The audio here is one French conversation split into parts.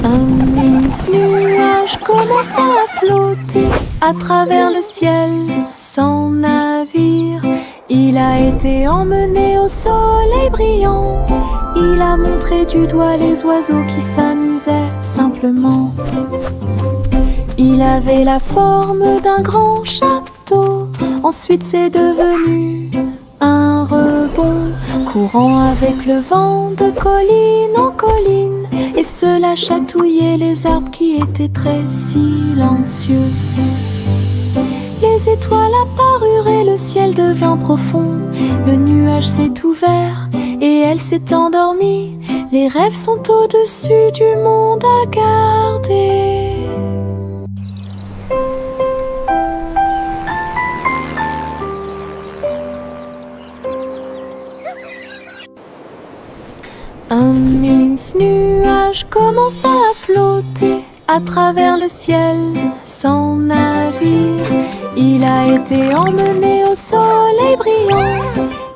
Un mince nuage commença à flotter à travers le ciel sans navire. Il a été emmené au soleil brillant. Il a montré du doigt les oiseaux qui s'amusaient simplement. Il avait la forme d'un grand château. Ensuite c'est devenu un rebond, courant avec le vent de colline en colline. Et cela chatouillait les arbres qui étaient très silencieux. Les étoiles apparurent et le ciel devint profond. Le nuage s'est ouvert et elle s'est endormie. Les rêves sont au-dessus du monde à garder. Un mince nuage commença à flotter à travers le ciel sans navire. Il a été emmené au soleil brillant.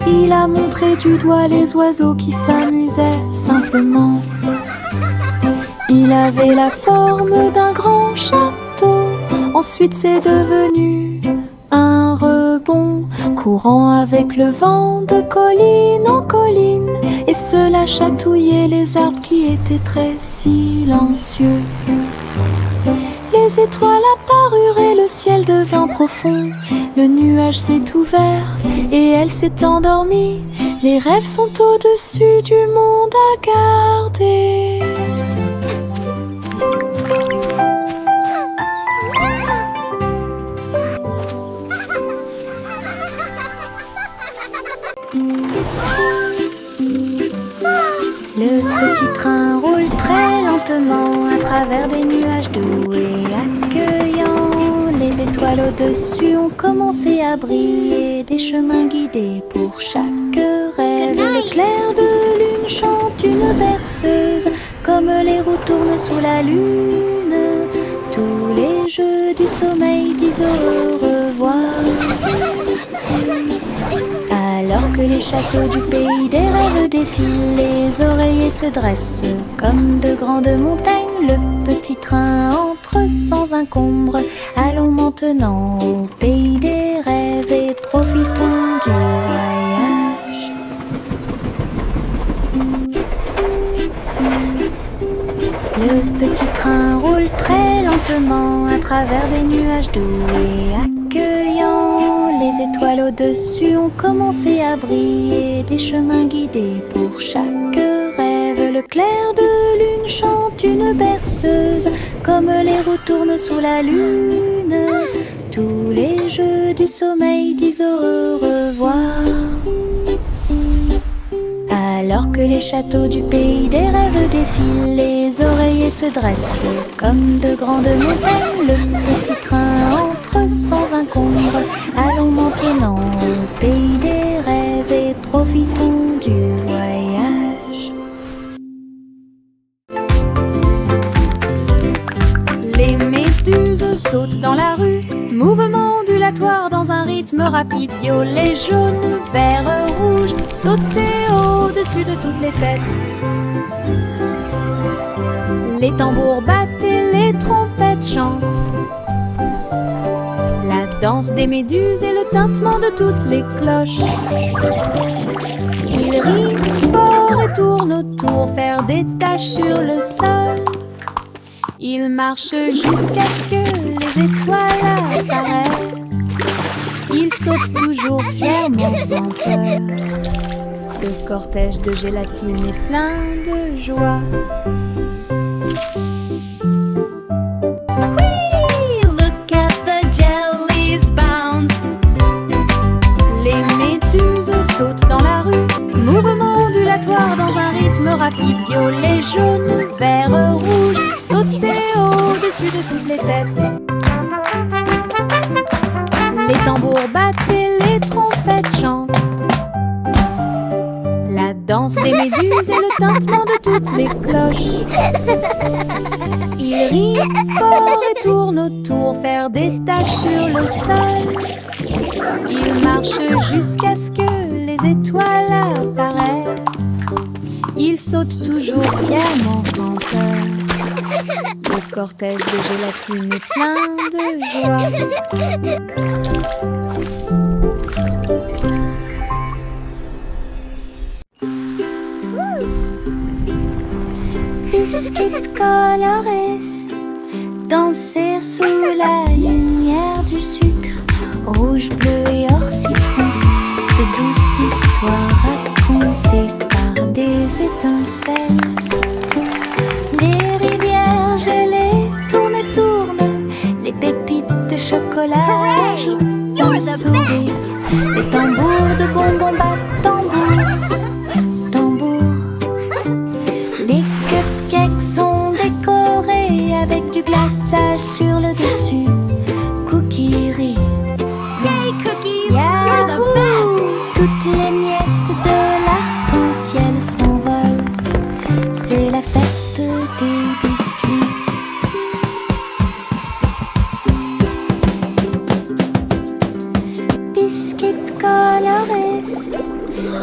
Il a montré du doigt les oiseaux qui s'amusaient simplement. Il avait la forme d'un grand château. Ensuite c'est devenu un rebond, courant avec le vent de colline en colline. Et cela chatouillait les arbres qui étaient très silencieux. Les étoiles apparurent et le ciel devint profond. Le nuage s'est ouvert et elle s'est endormie. Les rêves sont au-dessus du monde à garder. Le petit train roule très lentement à travers des nuages doux et accueillants. Les étoiles au-dessus ont commencé à briller, des chemins guidés pour chaque rêve. L'éclair de lune chante une berceuse, comme les roues tournent sous la lune. Tous les jeux du sommeil disent au revoir. Alors que les châteaux du pays des rêves défilent, les oreillers se dressent comme de grandes montagnes. Le petit train entre sans encombre. Allons maintenant au pays des rêves et profitons du voyage. Le petit train roule très lentement à travers des nuages doux et accueillants. Les étoiles au-dessus ont commencé à briller, des chemins guidés pour chaque rêve. Le clair de lune chante une berceuse, comme les roues tournent sous la lune. Tous les jeux du sommeil disent au revoir. Alors que les châteaux du pays des rêves défilent, les oreillers se dressent comme de grandes montagnes. Le petit train entre sans encombre. Allons maintenant au pays des rêves et profitons du voyage. Les méduses sautent dans la rue, mouvement ondulatoire dans un rythme rapide. Violet, jaune, vert, rouge, sauter au-dessus de toutes les têtes. Les tambours battent et les trompettes chantent. La danse des méduses et le tintement de toutes les cloches. Ils rient fort et tournent autour, faire des taches sur le sol. Ils marchent jusqu'à ce que les étoiles apparaissent. Ils sautent toujours fièrement sans peur. Le cortège de gélatine est plein de joie. Oui, look at the jellies bounce. Les méduses sautent dans la rue, mouvement ondulatoire dans un rythme rapide. Violet, jaune, vert, rouge, sauter au-dessus de toutes les têtes. Les tambours battent et les trompettes chantent. La danse des méduses et le tintement de toutes les cloches. Ils rient fort et tournent autour, faire des taches sur le sol. Ils marchent jusqu'à ce que les étoiles apparaissent. Ils sautent toujours fièrement sans peur. cortège de gélatine est plein de joie. Biscuits colorés, danser sous la lumière du sucre, rouge, bleu et or citron, de douces histoires racontées par des étincelles. Les rivières gelées tournent et tournent, les pépites de chocolat jouent d'un sourire. Les tambours de bonbons battent tambour, tambour. Les cupcakes sont décorés avec du glaçage sur le dessus. Cookie. Yay, cookies! You're the best! Toutes les miettes de l'arc-en-ciel s'envolent. C'est la fête des biscuits. Biscuits colorés,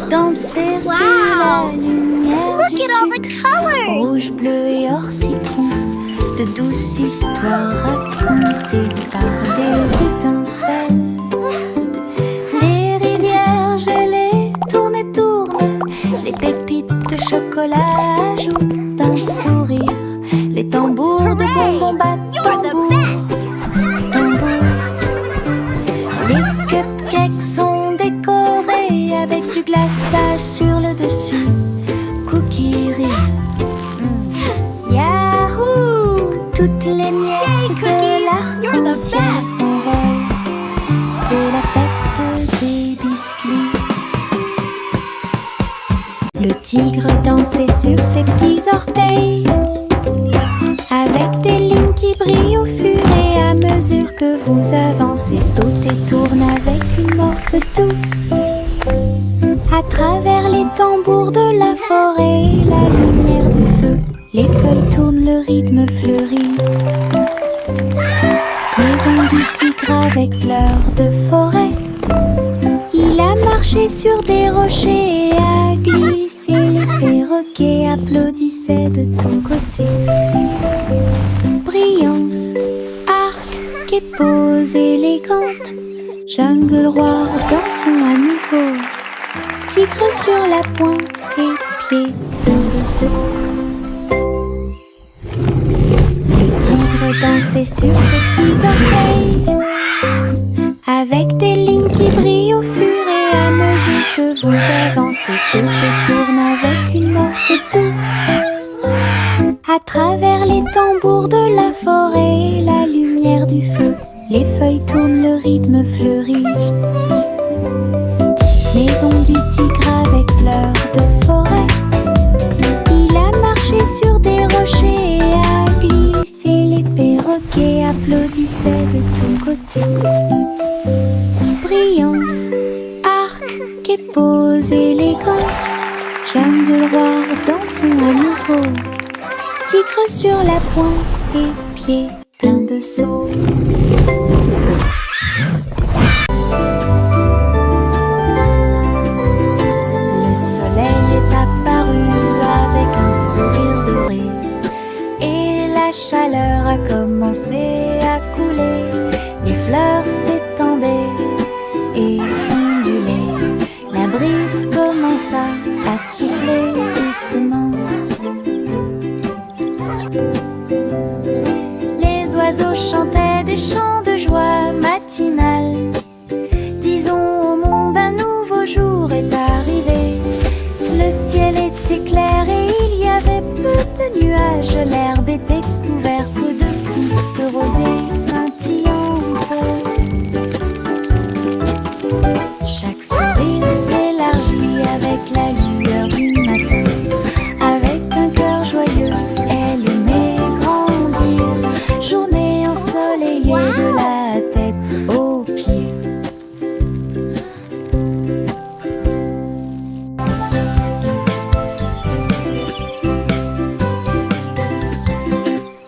danser sous la lumière Look du at all the sucre. colors! Rouge, bleu et or citron, de douces histoires racontées par des étincelles. Les rivières gelées tournent et tournent, les pépites de chocolat jouent d'un sourire. Les tambours de bonbons battent You're the tambour, best! tambour. Les cupcakes sont décorés avec du glaçage sur le dessus. Cookie Yahoo! Toutes les miettes Yay, de cookies! You're the l'arc-en-ciel best! s'envolent. C'est la fête des biscuits. Le tigre dansait sur ses petits orteils, avec des lignes qui brillent au fur et à mesure que vous avancez. Saute et tourne avec une morse douce. À travers les tambours de la forêt, la lumière du feu, les feuilles tournent, le rythme fleurit. Maison du tigre avec fleurs de forêt. Il a marché sur des rochers et a glissé. Les perroquets applaudissaient de ton côté. Brillance, arc et pose élégante. Jungle roi, dansons à nouveau. Tigre sur la pointe et pieds pleins de saut. Le tigre dansait sur ses petits orteils, avec des lignes qui brillent au fur et à mesure que vous avancez. Saute et tourne avec une morse douce. À travers les tambours de la forêt, la lumière du feu, les feuilles tournent, le rythme fleurit. Maison du tigre avec fleurs de forêt. Il a marché sur des rochers et a glissé. Les perroquets applaudissaient de ton côté. Brillance, arc et pose élégante. Jungle roi, dansons à nouveau. Tigre sur la pointe et pieds pleins de sauts. La chaleur a commencé à couler, les fleurs s'étendaient et ondulaient. La brise commença à souffler doucement. Les oiseaux chantaient des chants de joie matinale. Disons au monde un nouveau jour est arrivé. Le ciel était clair et il y avait peu de nuages. L'herbe était couverte de gouttes de rosée scintillantes. Chaque sourire s'élargit avec la lueur du matin. Avec un cœur joyeux, elle aimait grandir. Journée ensoleillée de la tête aux pieds.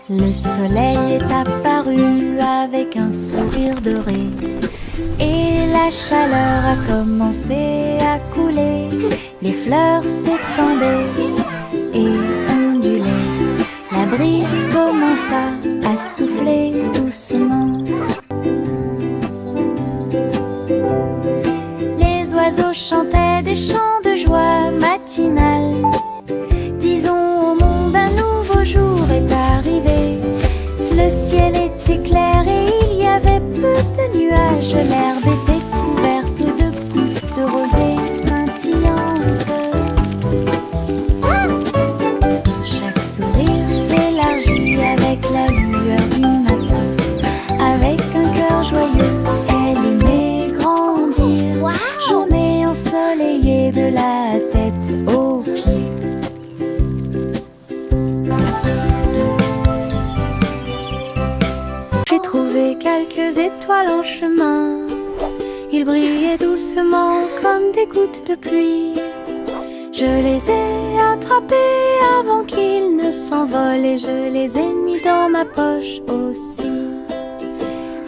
Le soleil est apparu avec un sourire doré et la chaleur a commencé à couler. Les fleurs s'étendaient et ondulaient. La brise commença des chants de joie matinale. Disons au monde un nouveau jour est arrivé. Le ciel était clair et il y avait peu de nuages. L'herbe était couverte de gouttes de rosée scintillantes. Chaque sourire s'élargit avec la lueur du matin. Avec un cœur joyeux, elle aimait grandir. Journée ensoleillée de la tête aux pieds. J'ai trouvé quelques étoiles en chemin. Ils brillaient doucement comme des gouttes de pluie. Je les ai attrapés avant qu'ils ne s'envolent et je les ai mis dans ma poche aussi.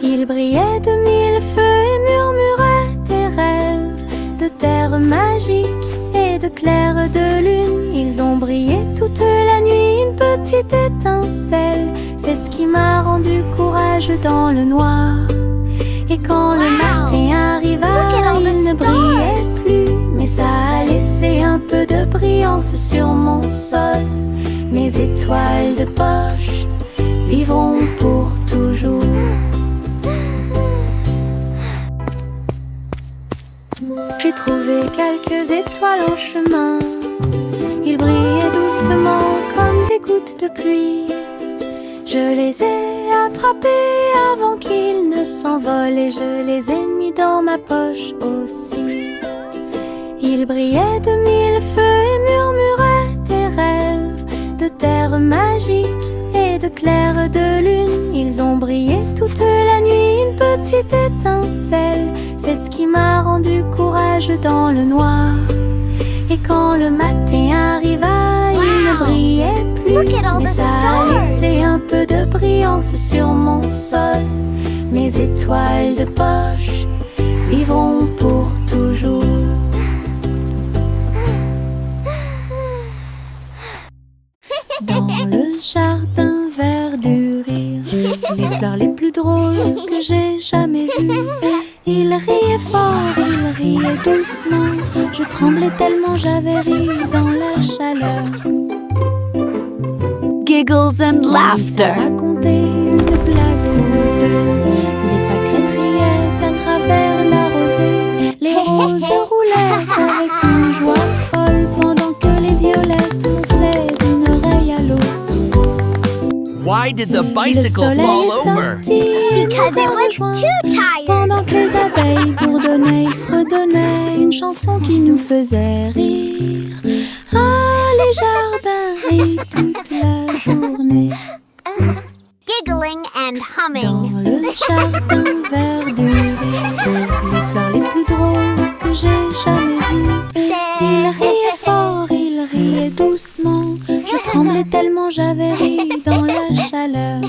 Ils brillaient de mille feux et murmuraient des rêves de terre magique et de clair de lune. Ils ont brillé toute la nuit, une petite étincelle. C'est ce qui m'a rendu courageux dans le noir. Et quand le matin arriva, il ne brillait plus, mais ça a laissé un peu de brillance sur mon sol. Mes étoiles de poche vivront pour toujours. J'ai trouvé quelques étoiles en chemin. Ils brillaient doucement comme des gouttes de pluie. Je les ai attrapés avant qu'ils ne s'envolent et je les ai mis dans ma poche aussi. Ils brillaient de mille feux et murmuraient des rêves de terre magique et de clair de lune. Ils ont brillé toute la nuit, une petite étincelle. C'est ce qui m'a rendu courageux dans le noir. Et quand le matin arriva, il ne brillait plus, mais ça a laissé un peu de brillance sur mon sol. Mes étoiles de poche vivront pour toujours. Dans le jardin vert du rire, les fleurs les plus drôles que j'ai jamais vues. Il riait fort, il riait doucement. Je tremblais tellement j'avais ri dans la chaleur. Giggles and laughter. Raconter une blague ou deux. Les pâquerettes riaient à travers la rosée. Les roses roulaient avec une joie folle pendant que les violettes gonflaient d'une oreille à l'autre. Why did the bicycle fall over? Because it was too tired. Pendant que les abeilles bourdonnaient, ils fredonnaient une chanson qui nous faisait rire. Ah, les jardins rient toute la journée. Giggling and Dans humming. le jardin vert du rire, les fleurs les plus drôles que j'ai jamais vues. Il riait fort, il riait doucement. Je tremblais tellement j'avais ri dans la chaleur.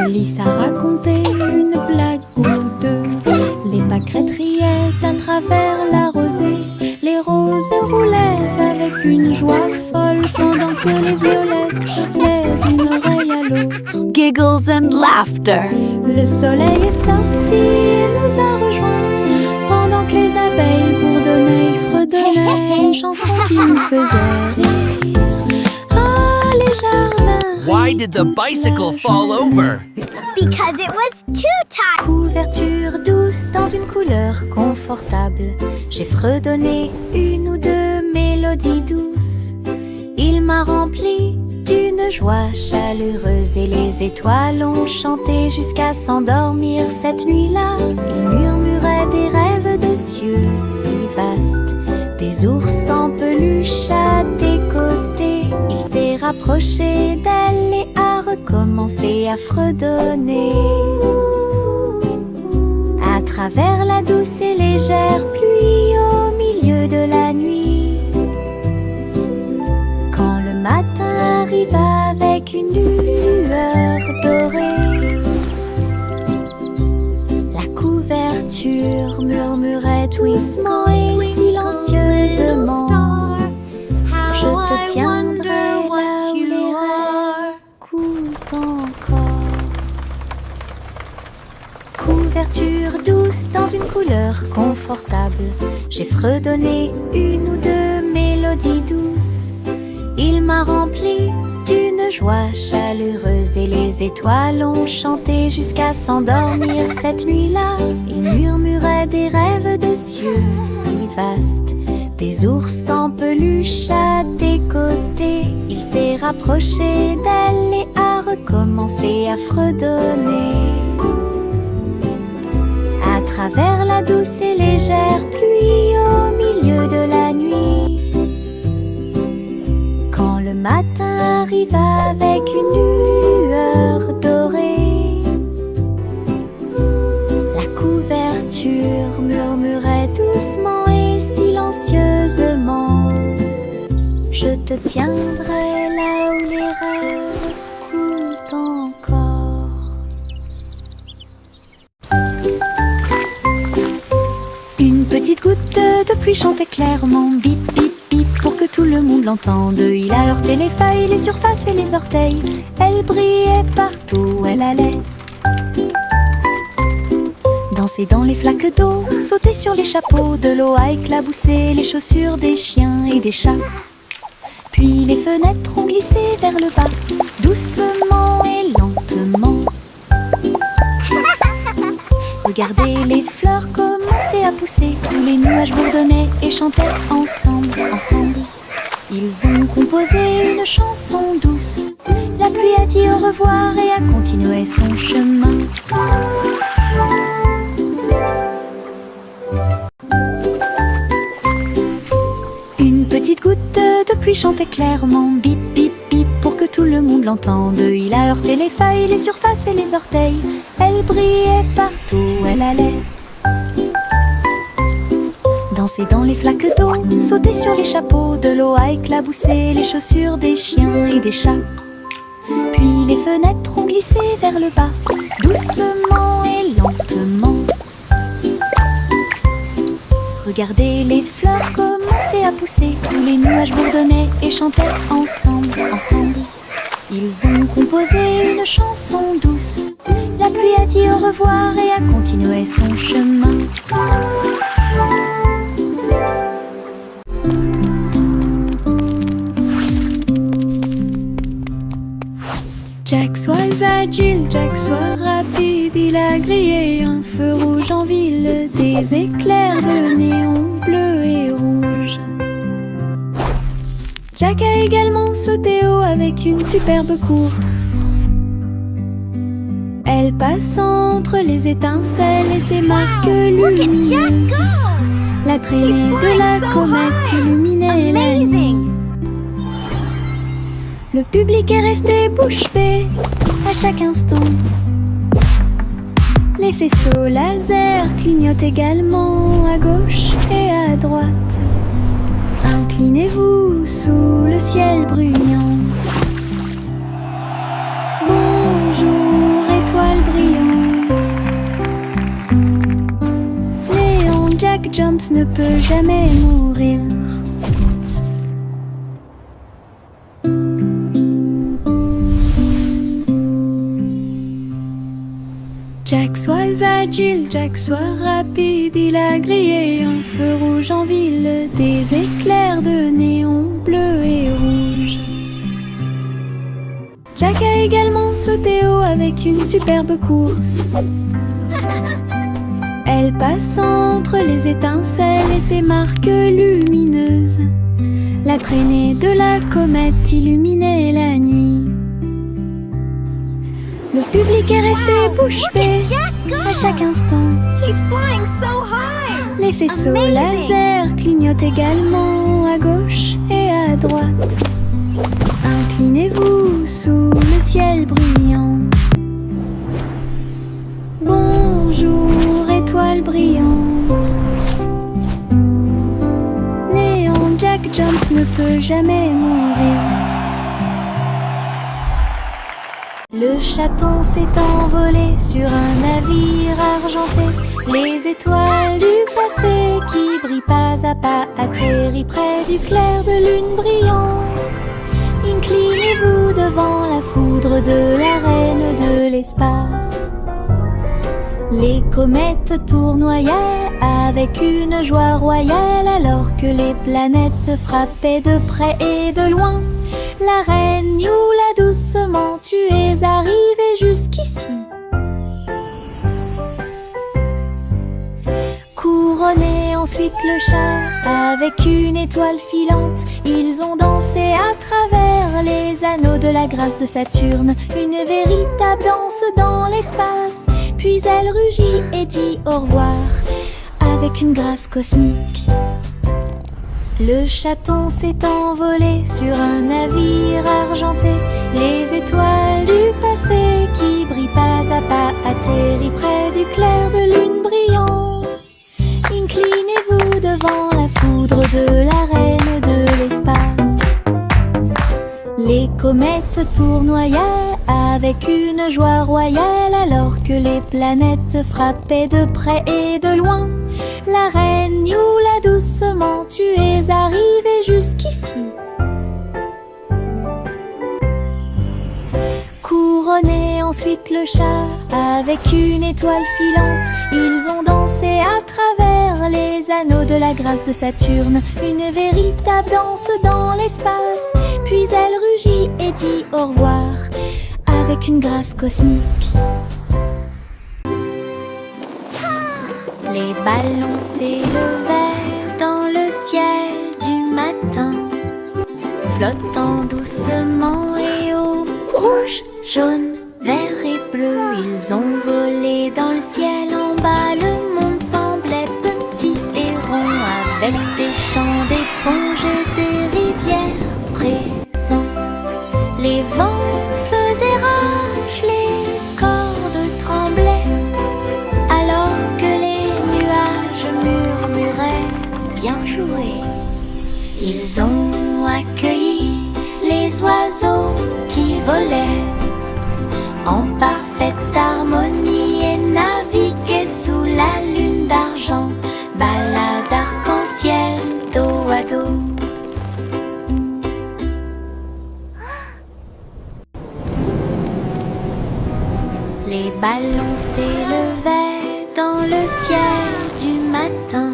Lys a raconté une blague ou deux. Les pâquerettes riaient à travers la rosée. Les roses roulaient avec une joie folle pendant que les violettes gonflaient d'une oreille à l'autre. Giggles and laughter. Le soleil est sorti et nous a rejoints. Pendant que les abeilles bourdonnaient, ils fredonnaient une chanson qui nous faisait rire. Ah, les jardins. Why did the bicycle fall over? Because it was too tired. Couverture douce dans une couleur confortable. J'ai fredonné une ou deux mélodies douces. Il m'a rempli d'une joie chaleureuse et les étoiles ont chanté jusqu'à s'endormir cette nuit-là. Ils murmuraient des rêves de cieux si vastes, des ours en peluche à tes côtés. Il s'est rapproché d'elle et a recommencé à fredonner. À travers la douce et légère pluie au milieu de la nuit. Quand le matin arriva avec une lueur dorée, la couverture murmurait doucement et silencieusement. Je te tiendrai là où les rêves coulent encore. couverture douce dans une couleur confortable. J'ai fredonné une ou deux mélodies douces. Il m'a rempli d'une joie chaleureuse et les étoiles ont chanté jusqu'à s'endormir cette nuit-là. Il murmurait des rêves de cieux si vastes, des ours en peluche à des côtés. Il s'est rapproché d'elle et a recommencé à fredonner. À travers la douce et légère pluie au milieu de la nuit, quand le matin arriva avec une lueur dorée, la couverture murmurait doucement et silencieusement: je te tiendrai là où les rêves coulent encore. Une petite goutte de pluie chantait clairement: bip bip bip, pour que tout le monde l'entende. Il a heurté les feuilles, les surfaces et les orteils. Elle brillait partout où elle allait. Danser dans les flaques d'eau, sauter sur les chapeaux, de l'eau a éclaboussé les chaussures des chiens et des chats. Puis les fenêtres ont glissé vers le bas, doucement et lentement. Regardez les fleurs commencer à pousser, tous les nuages bourdonnaient et chantaient ensemble, ensemble. Ils ont composé une chanson douce. La pluie a dit au revoir et a continué son chemin. Une petite goutte de pluie chantait clairement: bip bip bip, pour que tout le monde l'entende. Il a heurté les feuilles, les surfaces et les orteils. Elle brillait partout où elle allait. Danser dans les flaques d'eau, sauter sur les chapeaux, de l'eau a éclaboussé les chaussures des chiens et des chats. Puis les fenêtres ont glissé vers le bas, doucement et lentement. Regardez les fleurs commencer à pousser, tous les nuages bourdonnaient et chantaient ensemble, ensemble. Ils ont composé une chanson douce. La pluie a dit au revoir et a continué son chemin. Jack, sois agile, Jack, sois rapide. Il a grillé un feu rouge en ville, des éclairs de néon bleu et rouge. Jack a également sauté haut avec une superbe course. Elle passe entre les étincelles et ses marques lumineuses. La traînée de la comète illuminait la nuit. Le public est resté bouche bée à chaque instant. Les faisceaux laser clignotent également à gauche et à droite. Inclinez-vous sous le ciel bruyant. Bonjour, étoile brillante. Léon Jack Jones ne peut jamais mourir. Jack, sois agile, Jack, sois rapide. Il a grillé un feu rouge en ville, des éclairs de néon bleu et rouge. Jack a également sauté haut avec une superbe course. Elle passe entre les étincelles et ses marques lumineuses. La traînée de la comète illuminait la nuit. Le public est resté bouche bée à chaque instant. Les faisceaux laser clignotent également à gauche et à droite. Inclinez-vous sous le ciel bruyant. Bonjour, étoile brillante. Léon Jack Jones ne peut jamais mourir. Le chaton s'est envolé sur un navire argenté. Les étoiles du passé qui brillent pas à pas atterrissent près du clair de lune brillant. Inclinez-vous devant la foudre de la reine de l'espace. Les comètes tournoyaient avec une joie royale alors que les planètes frappaient de près et de loin. La reine Youla, doucement, tu es arrivée jusqu'ici. Couronné ensuite le chat avec une étoile filante. Ils ont dansé à travers les anneaux de la grâce de Saturne. Une véritable danse dans l'espace. Puis elle rugit et dit au revoir avec une grâce cosmique. Le chaton s'est envolé sur un navire argenté. Les étoiles du passé qui brillent pas à pas atterrissent près du clair de lune brillant. Inclinez-vous devant la foudre de la reine de l'espace. Les comètes tournoyaient avec une joie royale alors que les planètes frappaient de près et de loin. La reine Youla, doucement, tu es arrivée jusqu'ici. Couronné ensuite le chat avec une étoile filante. Ils ont dansé à travers les anneaux de la grâce de Saturne. Une véritable danse dans l'espace. Puis elle rugit et dit au revoir avec une grâce cosmique. Les ballons s'élevaient dans le ciel du matin, flottant doucement et haut. Rouge, jaune, vert et bleu, ils ont volé dans le ciel. En bas, le monde semblait petit et rond, avec des champs d'éponges et des rivières présents. Les vents faisaient rage, les cordes tremblaient, alors que les nuages murmuraient bien joué. Ils ont accueilli les oiseaux qui volaient en parfaite harmonie et naviguaient sous la lune d'argent. Balade arc-en-ciel dos à dos. Les ballons s'élevaient dans le ciel du matin,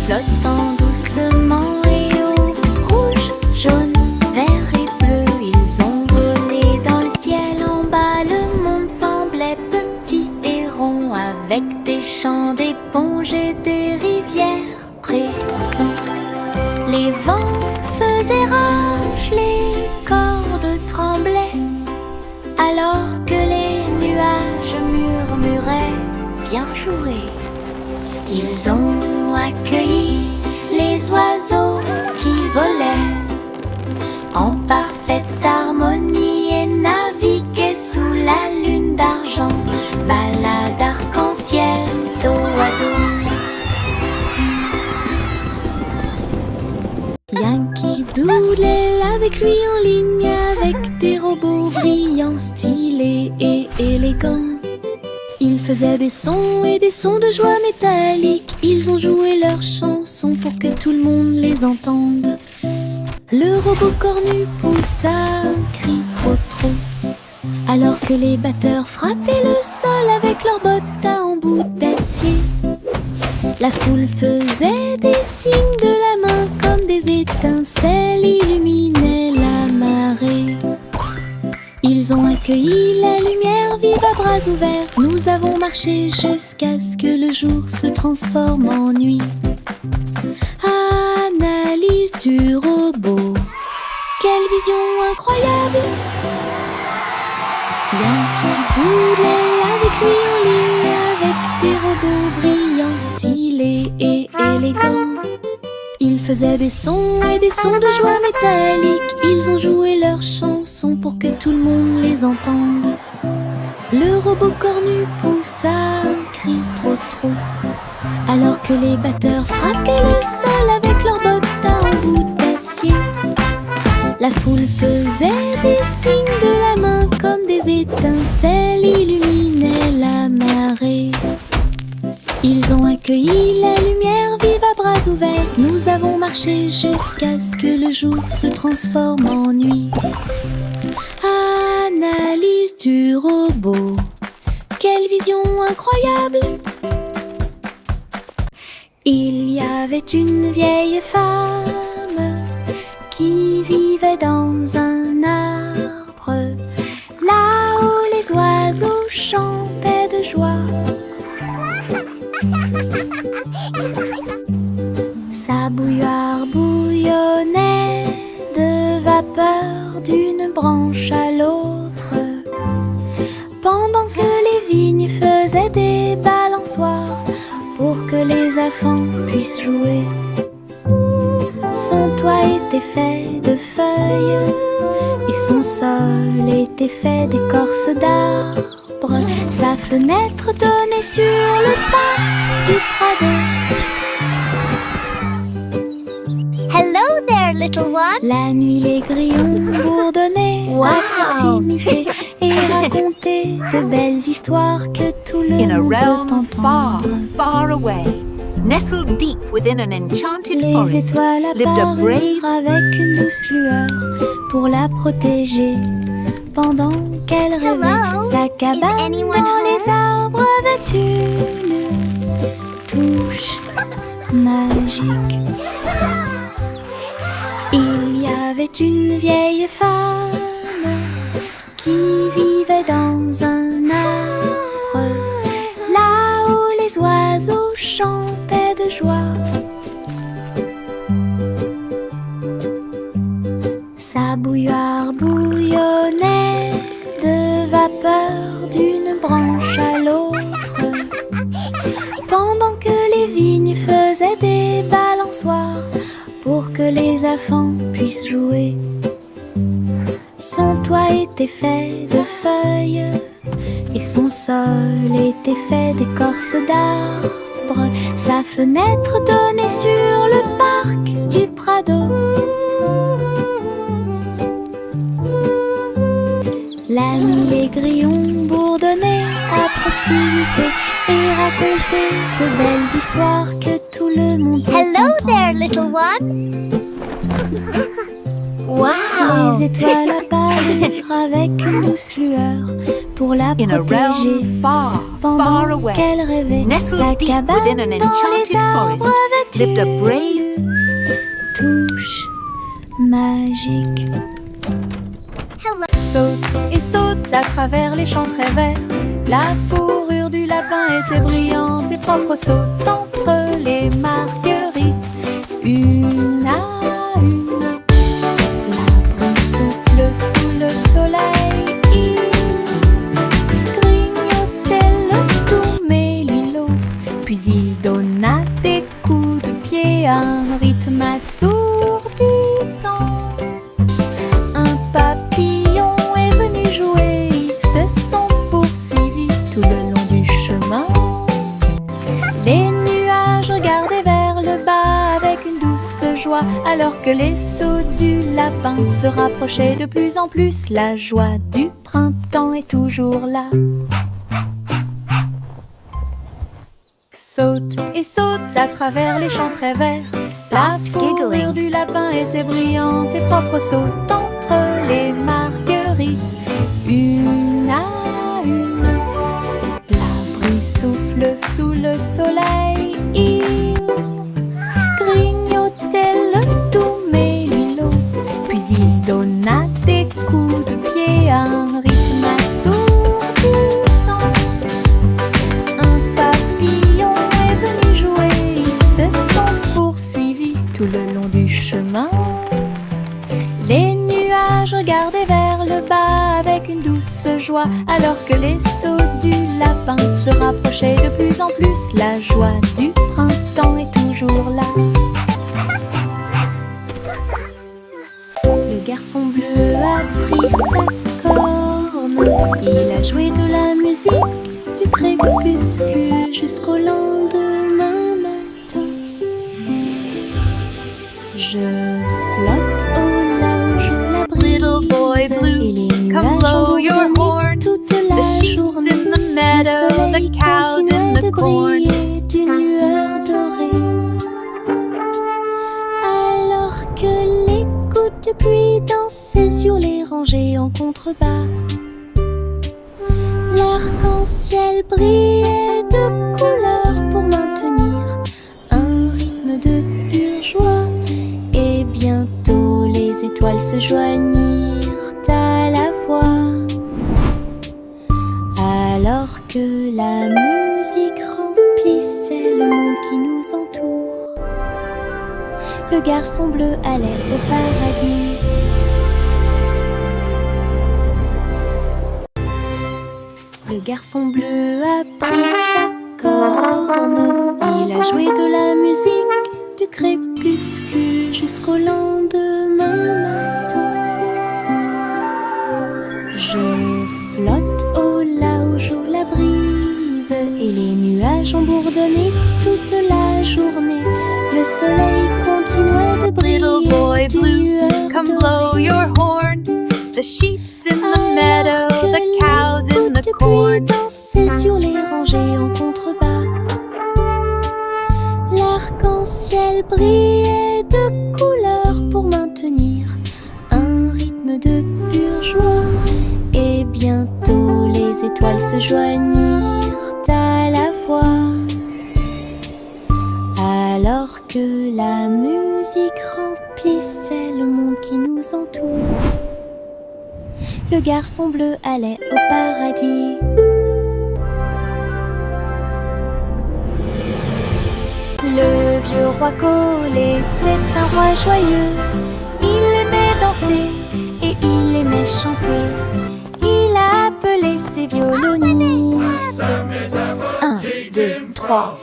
flottant doucement et haut. Rouge, jaune, vert et bleu, ils ont volé dans le ciel. En bas, le monde semblait petit et rond, avec des champs d'éponges et des rivières présents. Les vents faisaient rage, les cordes tremblaient, alors que les nuages murmuraient bien joué. Ils ont accueilli les oiseaux qui volaient en parfaite harmonie et naviguaient sous la lune d'argent. Balade arc-en-ciel dos à dos. Yankee Doodle avec lui en ligne, avec des robots brillants, stylés et élégants. Ils faisaient des sons et des sons de joie métallique. Ils ont joué leurs chansons pour que tout le monde les entende. Le robot cornu poussa un cri trop, alors que les batteurs frappaient le sol avec leurs bottes à embout d'acier. La foule faisait des signes de la main comme des étincelles illuminaient la marée. Ils ont accueilli la lumière vive à bras ouverts. Nous avons marché jusqu'à ce que le jour se transforme en nuit. Analyse du robot, quelle vision incroyable! Yankee Doodle avec lui en ligne, avec des robots brillants, stylés et élégants. Ils faisaient des sons et des sons de joie métallique. Ils ont joué leurs chansons pour que tout le monde les entende. Le robot cornu poussa un cri trop, alors que les batteurs frappaient le sol avec leurs bottes à embout d'acier. La foule faisait des signes de la main comme des étincelles illuminaient la marée. Ils ont accueilli la lumière vive à bras ouverts. Nous avons marché jusqu'à ce que le jour se transforme en nuit. Analyse du robot, quelle vision incroyable! Il y avait une vieille femme qui vivait dans un arbre, là où les oiseaux chantaient de joie. Sa bouilloire bouillonnait de vapeur d'une branche à l'autre, pendant que les vignes faisaient des balançoires pour que les enfants puissent jouer. Son toit était fait de feuilles et son sol était fait d'écorce d'arbre. Sa fenêtre donnait sur le parc du Prado. Hello there, little one. La nuit, les grillons bourdonnaient à proximité et racontaient de belles histoires que tout le In a monde realm peut far, entendre. far away, nestled deep within an enchanted Les forest, étoiles lived a brave apparurent avec une douce lueur pour la protéger pendant qu'elle rêvait. Hello, Sa cabane is anyone dans les arbres avait une touche magique. Il y avait une vieille femme qui vivait dans un arbre, là où les oiseaux chantaient de joie. Sa bouilloire bouillonnait de vapeur d'une branche à l'autre, pendant que les vignes faisaient des balançoires pour que les enfants puissent jouer. Son toit était fait de feuilles et son sol était fait d'écorce d'arbre. Sa fenêtre donnait sur le parc du Prado. La nuit, les grillons bourdonnaient à proximité et racontaient de belles histoires que tout le monde peut Hello entendre. there, little one. wow! Les étoiles apparurent avec une douce lueur pour la In a protéger realm far, far pendant away, qu'elle rêvait. nestled Sa deep cabane within an dans enchanted les arbres forest, avait lived a une brave touche magique. Hello. Saute et saute à travers les champs très verts. La fourrure du lapin était brillante et propre. Saute entre les marguerites, une à une. La brise souffle sous le soleil. Il grignotait le doux mélilo, puis il donna des coups de pied à un rythme assourdissant. Un papillon est venu jouer, ils se sont poursuivis tout le long du chemin. Les nuages regardaient vers le bas avec une douce joie, alors que les sauts du lapin se rapprochaient de plus en plus. La joie du printemps est toujours là. Saute et saute à travers les champs très verts. La fourrure du lapin était brillante et propre. Saute entre les marguerites, une à une. La brise souffle sous le soleil. Il grignotait le doux mélilo, puis il donna des coups de pied à un rythme assourdissant. Un papillon est venu jouer, ils se sont poursuivis tout le long du chemin. Les nuages regardaient vers le bas avec une douce joie, alors que les sauts du lapin se rapprochaient de plus en plus. La joie du printemps est toujours là. Le garçon bleu a pris sa corne, il a joué de la musique du crépuscule jusqu'au lendemain matin. Je flotte au large où la brise, little boy blue. et les Come nuages blow ont your brûlé horn. toute la The sheep's journée. in the meadow, Le soleil the cows in continuait the de corn. briller d'une lueur dorée, alors que les gouttes de pluie dansaient sur les rangées en contrebas. L'arc-en-ciel brillait de couleurs pour maintenir un rythme de pure joie. Et bientôt les étoiles se joignirent à la voix. Alors que la musique remplissait le monde qui nous entoure, le garçon bleu allait au paradis. Le garçon bleu a pris sa corne. Il a joué de la musique du crépuscule jusqu'au lendemain matin. Je flotte au là où joue la brise, et les nuages ont bourdonné toute la journée. Le soleil continuait de briller. Little boy blue, come blow your horn. The sheep's in the meadow, the cows in the corn. Dansaient sur les rangées en contrebas. L'arc-en-ciel brillait de couleurs pour maintenir un rythme de pure joie. Et bientôt les étoiles se joignirent à la voix. Alors que la musique remplissait le monde qui nous entoure, le garçon bleu allait au paradis. Le vieux roi Cole était un roi joyeux. Il aimait danser et il aimait chanter. Il a appelé ses violonistes. 1, 2, 3.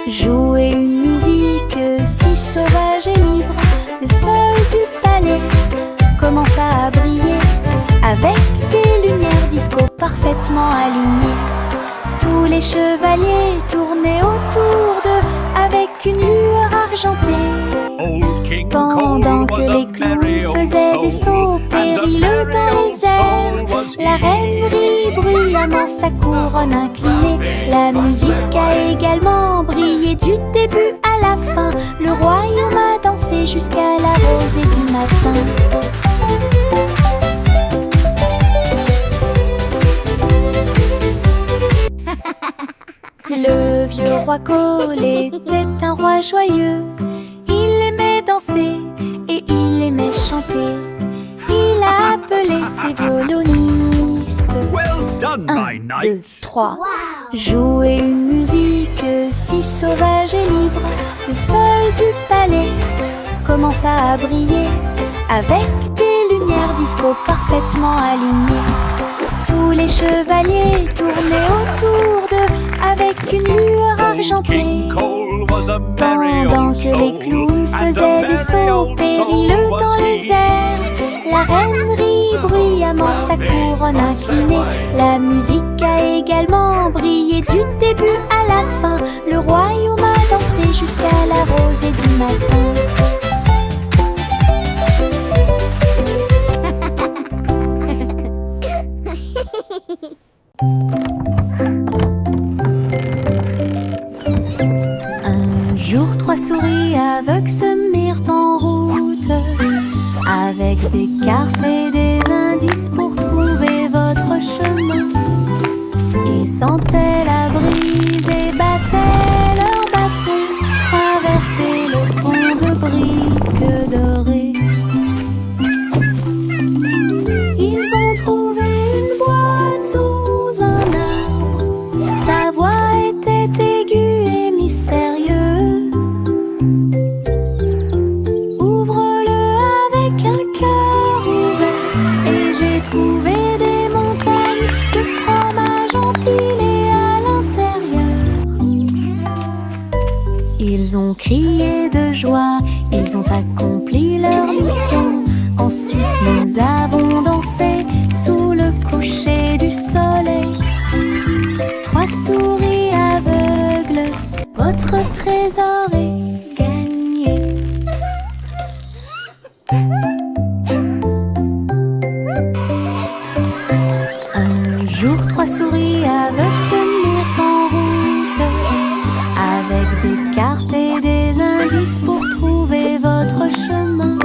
Jouer une musique si sauvage et libre. Le sol du palais commença à briller avec des lumières disco parfaitement alignées. Tous les chevaliers tournaient autour d'eux avec une lueur argentée. Pendant que les clowns faisaient des sauts périlleux dans les airs, la reine rit bruyamment sa couronne inclinée. La musique a également brillé du début à la fin. Le royaume a dansé jusqu'à la rosée du matin. Le vieux roi Cole était un roi joyeux. Il aimait danser et il aimait chanter. Il a appelé ses violonistes. Well done, 1, my 2, knights. 3. Jouer une musique si sauvage et libre. Le sol du palais commença à briller avec des lumières disco parfaitement alignées. Tous les chevaliers tournaient autour d'eux avec une lueur argentée. Pendant que les clowns faisaient des sauts périlleux dans les airs, la reine rit bruyamment sa couronne inclinée. La musique a également brillé du début à la fin. Le royaume a dansé jusqu'à la rosée du matin. Un jour, 3 souris aveugles se mirent en route, avec des cartes et des indices pour trouver votre chemin. Ils sentaient la brise et battaient leur bâton, traversaient le pont de briques dorées. Ils ont trouvé une boîte sous un arbre. Sa voix était aiguë et mystérieuse. Ouvre-le avec un cœur ouvert et j'ai trouvé des montagnes de fromage empilées à l'intérieur. Ils ont crié de joie, ils ont accompli leur mission. Ensuite nous avons dansé sous le coucher du soleil. 3 souris aveugles, votre trésor est gagné. Un jour, 3 souris aveugles se mirent en route, avec des cartes et des indices pour trouver votre chemin.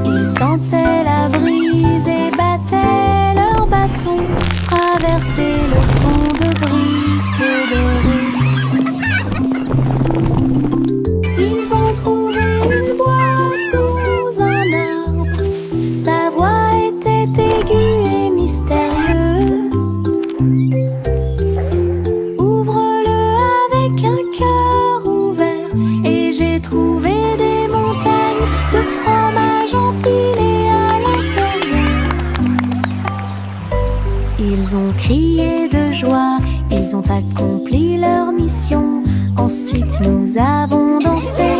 Ils sentaient la brise et battaient leur bâton, traversaient accompli leur mission. Ensuite nous avons dansé